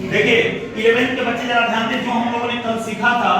देखिए 11th के बच्चे जरा ध्यान दें, जो हम लोगों ने कल सीखा था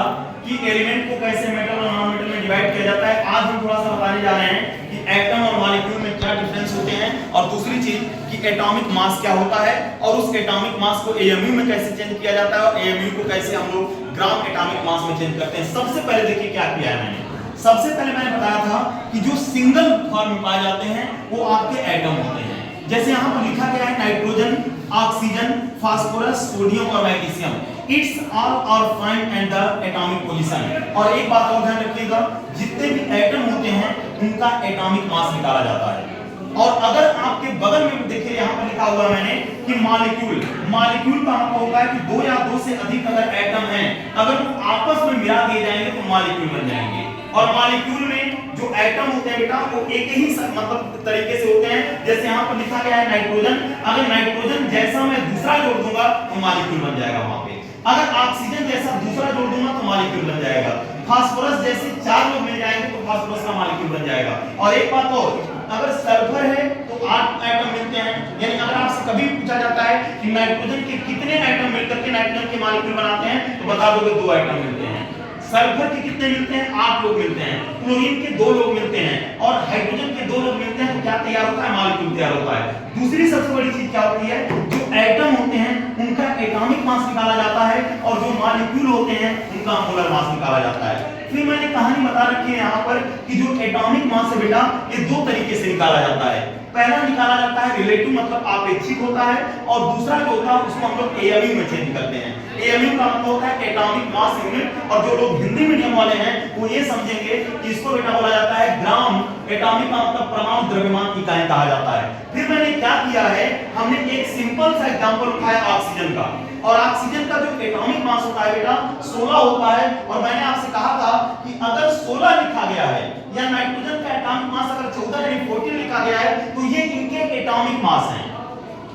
कि एलिमेंट को कैसे मेटल और नॉन मेटल में डिवाइड किया जाता है, आज हम थोड़ा सा बताने जा रहे हैं कि एटम और मॉलिक्यूल में क्या डिफरेंस होते हैं, और दूसरी चीज कि एटॉमिक मास क्या होता है और उस एटॉमिक मास को एएमयू में कैसे चेंज किया जाता है और एएमयू को कैसे हम लोग ग्राम एटॉमिक मास में चेंज करते हैं। सबसे पहले देखिए क्या किया है मैंने। सबसे पहले मैंने बताया था कि जो सिंगल फॉर्म में पाए जाते हैं वो आपके एटम होते हैं। जैसे यहाँ पर लिखा गया है नाइट्रोजन, ऑक्सीजन, फास्फोरस, सोडियम और magnesium, it's all are find at the atomic position. और एक बात और ध्यान रखिएगा, जितने भी एटम होते हैं उनका एटॉमिक मास निकाला जाता है। और अगर आपके बगल में देखिए यहाँ पर लिखा हुआ मैंने कि मॉलिक्यूल, मॉलिक्यूल का मतलब होता है कि दो या दो से अधिक अगर एटम हैं, अगर वो आपस में मिला दिए जाएंगे तो मॉलिक्यूल बन जाएंगे। और मॉलिक्यूल में जो एटम होते हैं बेटा वो एक ही मतलब तरीके से होते हैं। जैसे यहाँ पर लिखा गया है नाइट्रोजन, अगर नाइट्रोजन जैसा मैं दूसरा जोड़ दूंगा तो मॉलिक्यूल बन जाएगा वहां पे। अगर ऑक्सीजन जैसा दूसरा जोड़ दूंगा तो मॉलिक्यूल बन जाएगा। फास्फोरस जैसे चार लोग मिल जाएंगे तो फास्फोरस का मॉलिक्यूल बन जाएगा। और एक बात और, अगर सल्फर है तो 8 एटम मिलते हैं। यानी अगर आपसे कभी पूछा जाता है कि नाइट्रोजन के कितने एटम मिलकर के नाइट्रोजन के मॉलिक्यूल बनाते हैं तो बता दोगे 2 एटम मिलते हैं। सल्फर के कितने मिलते हैं? 8 लोग मिलते हैं। क्लोरीन के 2 लोग मिलते हैं और हाइड्रोजन के 2 लोग मिलते हैं तो क्या तैयार होता है? मॉलिक्यूल तैयार होता है। दूसरी सबसे बड़ी चीज क्या होती है, जो एटम होते हैं उनका एटॉमिक मास निकाला जाता है और जो मॉलिक्यूल होते हैं उनका मोलर मास निकाला जाता है। फिर मैंने कहानी बता रखी है यहाँ पर कि जो एटॉमिक मास है बेटा ये 2 तरीके से निकाला जाता है। पहला निकाला जाता है रिलेटिव, मतलब आपेक्षिक होता है, और दूसरा जो होता है उसको हम लोग एएमयू में चेंज करते हैं। एएमयू का मतलब होता है एटॉमिक मास यूनिट, और जो लोग हिंदी मीडियम वाले हैं वो ये समझेंगे कि इसको बेटा बोला जाता है ग्राम। एटॉमिक का मतलब परमाणु द्रव्यमान इकाई कहा जाता है। फिर मैंने क्या किया है, हमने एक सिंपल सा एग्जांपल उठाया ऑक्सीजन का, और ऑक्सीजन का जो एटॉमिक मास होता है बेटा 16 होता है। और मैंने आपसे कहा था कि अगर 16 लिखा गया है या नाइट्रोजन का एटॉमिक मास अगर 14 यानी 14 लिखा गया है तो ये इनके एटॉमिक मास हैं।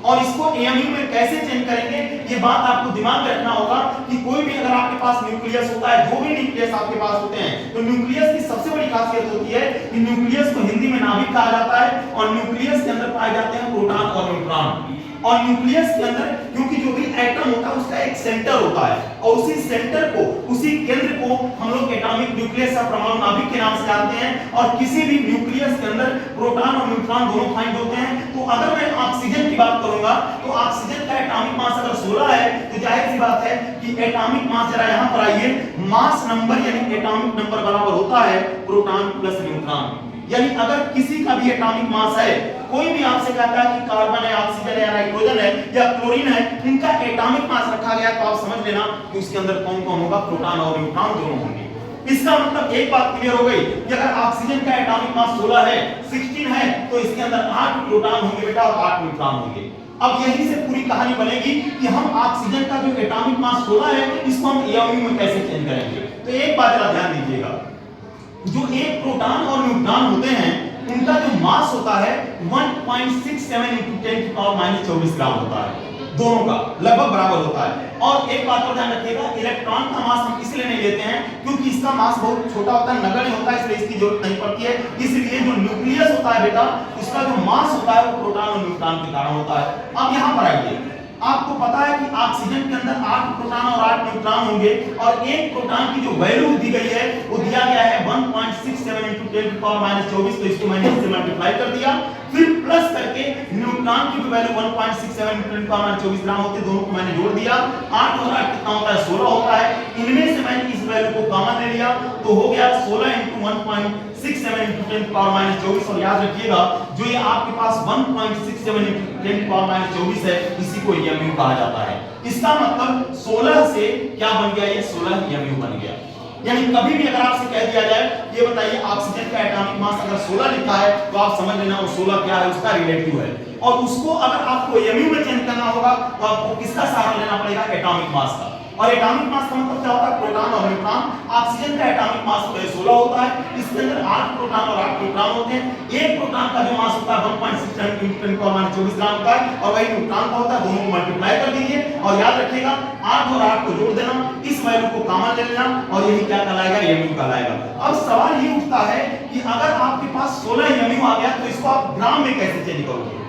और इसको एएमयू में कैसे चेंज करेंगे ये बात आपको दिमाग में रखना होगा कि कोई भी अगर आपके पास न्यूक्लियस होता है, जो भी न्यूक्लियस आपके पास होते हैं, तो न्यूक्लियस की सबसे बड़ी खासियत होती है कि न्यूक्लियस को हिंदी में नाभिक कहा जाता है, और न्यूक्लियस के अंदर पाए जाते हैं प्रोटॉन और न्यूट्रॉन। और न्यूक्लियस के अंदर क्योंकि जो भी एटम होता है उसका एक सेंटर होता है, और उसी सेंटर को, उसी केंद्र को हम लोग एटॉमिक न्यूक्लियस या परमाणु नाभिक के नाम से जानते हैं। और किसी भी न्यूक्लियस के अंदर प्रोटॉन और न्यूट्रॉन दोनों फाइंड होते हैं। तो अगर मैं ऑक्सीजन की बात करूंगा तो ऑक्सीजन का एटॉमिक मास अगर 16 है तो जाहिर सी बात है कि एटॉमिक मास, जरा यहां पर आइए, मास नंबर यानी एटॉमिक नंबर बराबर होता है प्रोटॉन प्लस न्यूट्रॉन। यानी अगर किसी का भी एटॉमिक मास है, कोई भी आपसे कहता है कि कार्बन है, ऑक्सीजन है, नाइट्रोजन है या क्लोरीन है, इनका एटॉमिक मास रखा गया तो आप समझ लेना कि उसके अंदर कौन कौन होगा, प्रोटॉन और न्यूट्रॉन दोनों होंगे। इसका मतलब एक बात क्लियर हो गई कि अगर ऑक्सीजन का एटॉमिक मास 16 है, 16 है, तो इसके अंदर 8 प्रोटॉन होंगे बेटा और 8 न्यूट्रॉन होंगे। अब यहीं से पूरी कहानी बनेगी कि हम ऑक्सीजन का जो एटॉमिक मास 16 है इसको हम एएमयू में कैसे चेंज करेंगे। तो एक बात जरा ध्यान दीजिएगा, जो एक प्रोटॉन और न्यूट्रॉन होते हैं उनका जो मास होता है 1.67 × 10⁻24 ग्राम होता है, दोनों का लगभग बराबर होता है। और एक बात और ध्यान रखिएगा, इलेक्ट्रॉन का मास हम इसलिए नहीं लेते हैं क्योंकि इसका मास बहुत छोटा होता है, नगण्य होता है, इसलिए इसकी जरूरत नहीं पड़ती है। इसलिए जो न्यूक्लियस होता है बेटा उसका जो मास होता है वो प्रोटॉन और न्यूट्रॉन के कारण होता है। अब यहां पर आइए, आपको पता है कि ऑक्सीजन के अंदर 8 प्रोटॉन और 8 न्यूट्रॉन होंगे, और एक प्रोटॉन की जो वैल्यू दी गई है वो दिया गया है 1.67 × 10⁻24, तो इसको मैंने इससे मल्टीप्लाई कर दिया। फिर प्लस करके न्यूट्रॉन की भी वैल्यू 1.67 × 10⁻24 ग्राम होती है, दोनों को मैंने जोड़ दिया। 8 और 8 कितना होता है? 16 होता है। इनमें से मैंने इस वैल्यू को कॉमन ले लिया तो हो गया 16 × 1.67 × 10⁻24। और याद रखिएगा जो ये आपके पास 1.67 × 10⁻24 है इसी को एएमयू कहा जाता है। इसका मतलब 16 से क्या बन गया, ये 16 एएमयू बन गया। यानी कभी भी अगर आपसे कह दिया जाए ये बताइए ऑक्सीजन का एटॉमिक मास अगर 16 लिखा है तो आप समझ लेना वो 16 क्या है, उसका रिलेटिव है। और उसको अगर आपको एएमयू में चेंज करना होगा तो आपको किसका सहारा लेना पड़ेगा? एटॉमिक मास का। और एटॉमिक मास का मतलब क्या होता है? प्रोटॉन और न्यूट्रॉन। ऑक्सीजन का एटॉमिक मास 16 होता है, इसके अंदर 8 प्रोटॉन और 8 न्यूट्रॉन होते हैं। एक प्रोटॉन का जो मास होता है 1.67 × 10⁻24 ग्राम होता है, और वही न्यूट्रॉन का होता है। दोनों को मल्टीप्लाई कर दीजिए और याद रखिएगा 8 और 8 को जोड़ देना, इस वैल्यू को कॉमन ले लेना, और यही क्या कहलाएगा? एएमयू कहलाएगा। अब सवाल ये उठता है कि अगर आपके पास 16 एएमयू आ गया तो इसको आप ग्राम में कैसे चेंज करोगे?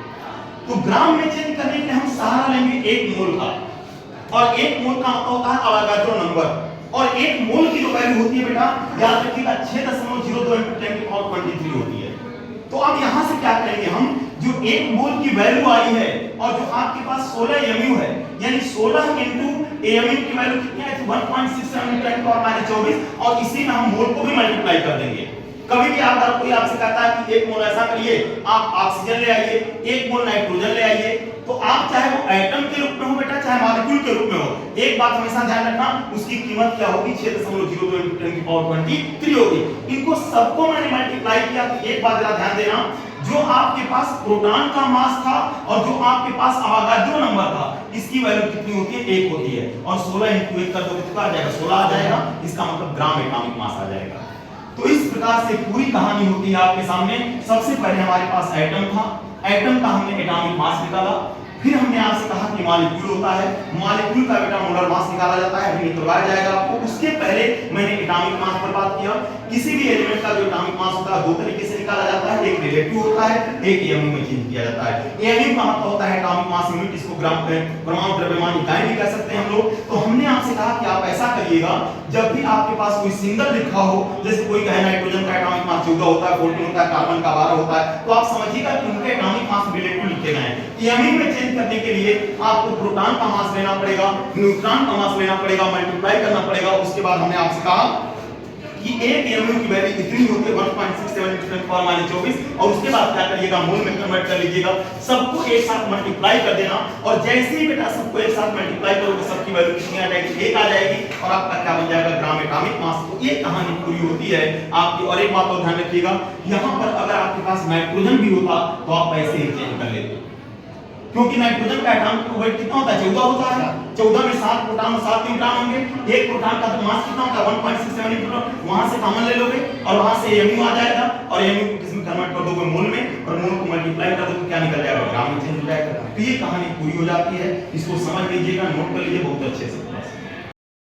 तो ग्राम में चेंज करने के लिए हम सहारा लेंगे 1 मोल का। और एक मोल का मतलब होता है अवोगाड्रो नंबर। और एक मोल की जो वैल्यू होती है बेटा, याद रखिएगा 6.02 × 10⁻23 होती है। तो अब यहां से क्या करेंगे हम, जो एक मोल की वैल्यू आई है और जो आपके पास 16 एमयू है, यानी 16 इनटू एमयू की वैल्यू कितनी है, 1.67 × 10⁻24, और इसी में हम मोल को भी मल्टीप्लाई कर देंगे। कभी भी अगर कोई आपसे कहता है कि एक मोल ऐसा करिए, आप ऑक्सीजन ले आइए, एक मोल नाइट्रोजन ले आइए, तो आप चाहे वो एटम के रूप में हो बेटा, चाहे मॉलिक्यूल के रूप में हो, एक बात हमेशा ध्यान रखना, उसकी कीमत क्या होगी, 6.02 × 10⁻23 होगी। इनको सबको मैंने मल्टीप्लाई किया, तो एक बात जरा ध्यान देना, जो आपके पास प्रोटॉन का मास था और जो आपके पास अवोगाड्रो नंबर था, इसकी वैल्यू कितनी होती है, 1 होती है। और 16 × 1 कर दो कितना आ जाएगा, 16 आ जाएगा। इसका मतलब ग्राम एटॉमिक मास आ जाएगा। तो इस प्रकार से पूरी कहानी होती है आपके सामने। सबसे पहले हमारे पास एटम था, एटम का हमने एटॉमिक मास निकाला, फिर हमने आपसे कहा कि मॉलिक्यूल होता है, मॉलिक्यूल का बेटा मोलर मास निकाला जाता है, अभी निकलवाया जाएगा आपको। उसके पहले मैंने एटॉमिक मास पर बात किया। किसी भी एलिमेंट का जो एटॉमिक मास होता है दो तरीके से निकाला जाता है, एक रिलेटिव होता है, एक एमयू में चेंज किया जाता है। एमयू का मतलब होता है एटॉमिक मास यूनिट, इसको ग्राम परमाणु द्रव्यमान इकाई भी कह सकते हैं हम लोग। तो हमने आपसे कहा कि आप ऐसा करिएगा, जब भी आपके पास कोई सिंगल लिखा हो, जैसे कोई कहे नाइट्रोजन का एटॉमिक मास 14 होता है, 14 होता है, कार्बन का 12 होता है, तो आप समझिएगा कि उनके एटॉमिक मास रिलेटिव लिखे गए हैं। एमयू में चेंज करने के लिए आपको प्रोटॉन का मास लेना पड़ेगा, न्यूट्रॉन का मास लेना पड़ेगा, मल्टीप्लाई करना पड़ेगा। उसके बाद हमने आपसे कहा कि एक एमयू की वैल्यू कितनी होती है, 1.67 × 10⁻24, और उसके बाद क्या करिएगा, मोल में कन्वर्ट कर लीजिएगा। सबको एक साथ मल्टीप्लाई कर देना, और जैसे ही बेटा सबको एक साथ मल्टीप्लाई करोगे, सबकी वैल्यू कितनी आ जाएगी, 1 आ जाएगी, और आपका क्या बन जाएगा, ग्राम एटॉमिक मास। तो ये कहानी पूरी होती है आपकी। और एक बात और ध्यान रखिएगा, यहाँ पर अगर आपके पास नाइट्रोजन भी होता तो आप ऐसे ही चेंज कर लेते, क्योंकि नाइट्रोजन का एटॉमिक वेट कितना होता है, 14 होता है। 14 में 7 प्रोटॉन और 7 न्यूट्रॉन होंगे। एक प्रोटॉन का मास कितना होता है, 1.67 न्यूट्रॉन, वहां से कॉमन ले लोगे और वहां से एमयू आ जाएगा, और एमयू को किसमें कन्वर्ट कर दोगे, मोल में, और मोल को मल्टीप्लाई कर दोगे, क्या निकल जाएगा, ग्राम में चेंज हो जाएगा। तो ये कहानी पूरी हो जाती है। इसको समझ लीजिएगा, नोट कर लीजिए बहुत अच्छे से।